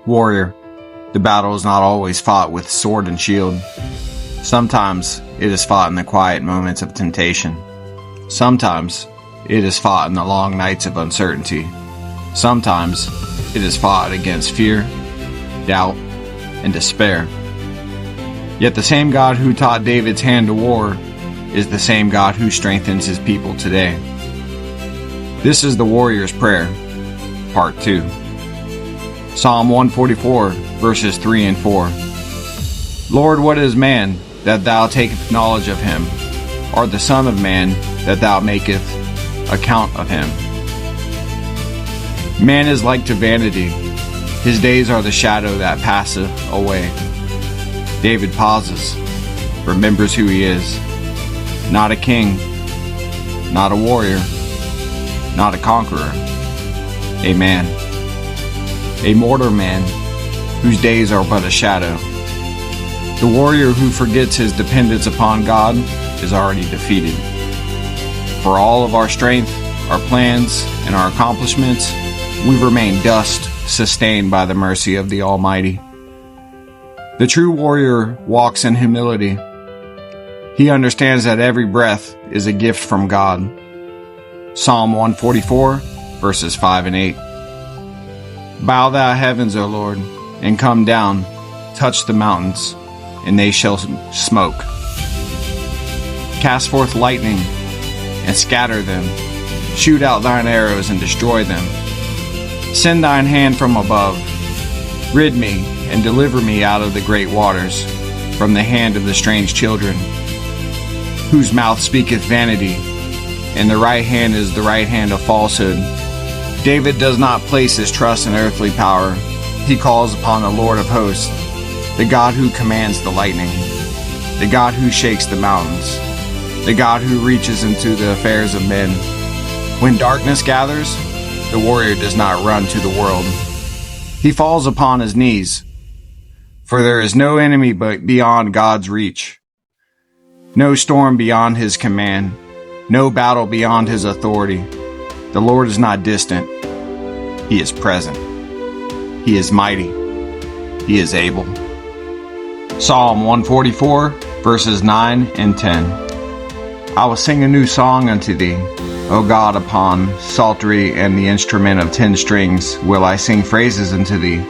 Warrior, the battle is not always fought with sword and shield. Sometimes it is fought in the quiet moments of temptation. Sometimes it is fought in the long nights of uncertainty. Sometimes it is fought against fear, doubt, and despair. Yet the same God who taught David's hand to war is the same God who strengthens his people today. This is the Warrior's Prayer, Part 2. Psalm 144, verses 3 and 4. Lord, what is man, that thou takest knowledge of him, or the Son of man, that thou makest account of him? Man is like to vanity. His days are the shadow that passeth away. David pauses, remembers who he is. Not a king, not a warrior, not a conqueror. A man. A mortal man whose days are but a shadow. The warrior who forgets his dependence upon God is already defeated. For all of our strength, our plans, and our accomplishments, we remain dust, sustained by the mercy of the Almighty. The true warrior walks in humility. He understands that every breath is a gift from God. Psalm 144, verses 5 and 8. Bow thou heavens, O Lord, and come down, touch the mountains, and they shall smoke. Cast forth lightning, and scatter them. Shoot out thine arrows, and destroy them. Send thine hand from above. Rid me, and deliver me out of the great waters, from the hand of the strange children, whose mouth speaketh vanity, and the right hand is the right hand of falsehood. David does not place his trust in earthly power. He calls upon the Lord of hosts, the God who commands the lightning, the God who shakes the mountains, the God who reaches into the affairs of men. When darkness gathers, the warrior does not run to the world. He falls upon his knees, for there is no enemy but beyond God's reach, no storm beyond his command, no battle beyond his authority. The Lord is not distant. He is present. He is mighty. He is able. Psalm 144, verses 9 and 10. I will sing a new song unto thee, O God, upon psaltery and the instrument of 10 strings will I sing praises unto thee.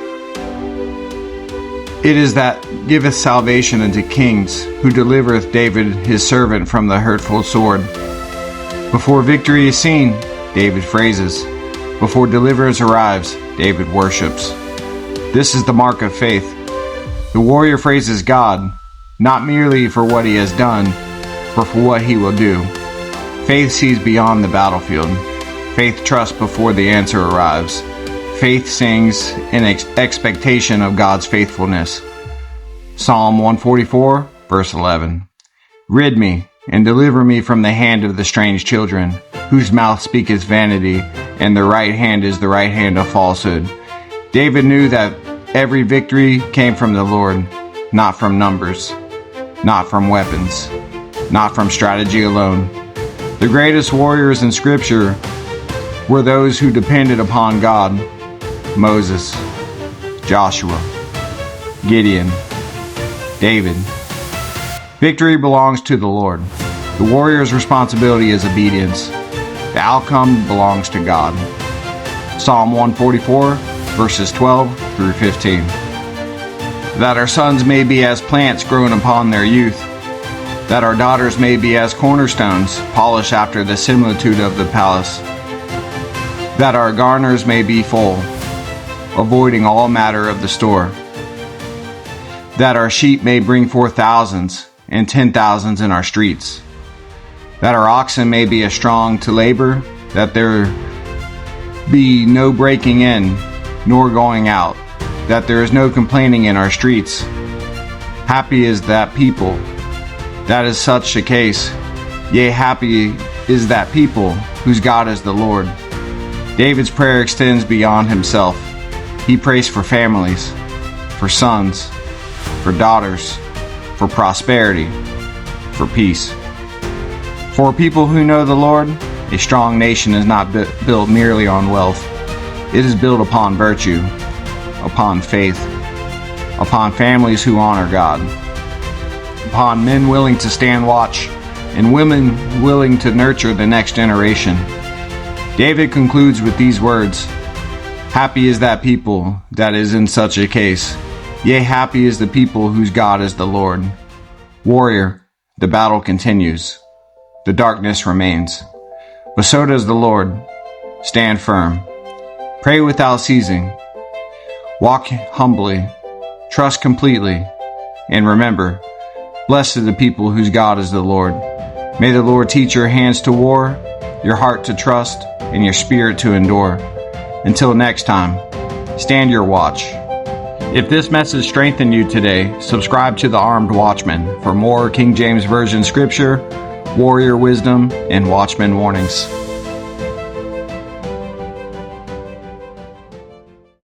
It is that giveth salvation unto kings, who delivereth David his servant from the hurtful sword. Before victory is seen, David praises. Before deliverance arrives, David worships. This is the mark of faith. The warrior praises God, not merely for what he has done, but for what he will do. Faith sees beyond the battlefield. Faith trusts before the answer arrives. Faith sings in expectation of God's faithfulness. Psalm 144, verse 11. Rid me, and deliver me from the hand of the strange children, whose mouth speaketh vanity, and their right hand is the right hand of falsehood. David knew that every victory came from the Lord, not from numbers, not from weapons, not from strategy alone. The greatest warriors in Scripture were those who depended upon God. Moses, Joshua, Gideon, David. Victory belongs to the Lord. The warrior's responsibility is obedience. The outcome belongs to God. Psalm 144, verses 12 through 15. That our sons may be as plants grown upon their youth, that our daughters may be as cornerstones, polished after the similitude of the palace, that our garners may be full, avoiding all matter of the store, that our sheep may bring forth thousands, and 10,000s in our streets, that our oxen may be as strong to labor, that there be no breaking in, nor going out, that there is no complaining in our streets. Happy is that people that is such a case. Yea, happy is that people whose God is the Lord. David's prayer extends beyond himself. He prays for families, for sons, for daughters, for prosperity, for peace. For people who know the Lord, a strong nation is not built merely on wealth. It is built upon virtue. upon faith, upon families who honor God, upon men willing to stand watch, and women willing to nurture the next generation. David concludes with these words, "Happy is that people that is in such a case. Yea, happy is the people whose God is the Lord." Warrior, the battle continues. The darkness remains. But so does the Lord. Stand firm. Pray without ceasing. Walk humbly. Trust completely. And remember, blessed are the people whose God is the Lord. May the Lord teach your hands to war, your heart to trust, and your spirit to endure. Until next time, stand your watch. If this message strengthened you today, subscribe to the Armed Watchman for more King James Version scripture, warrior wisdom, and watchman warnings.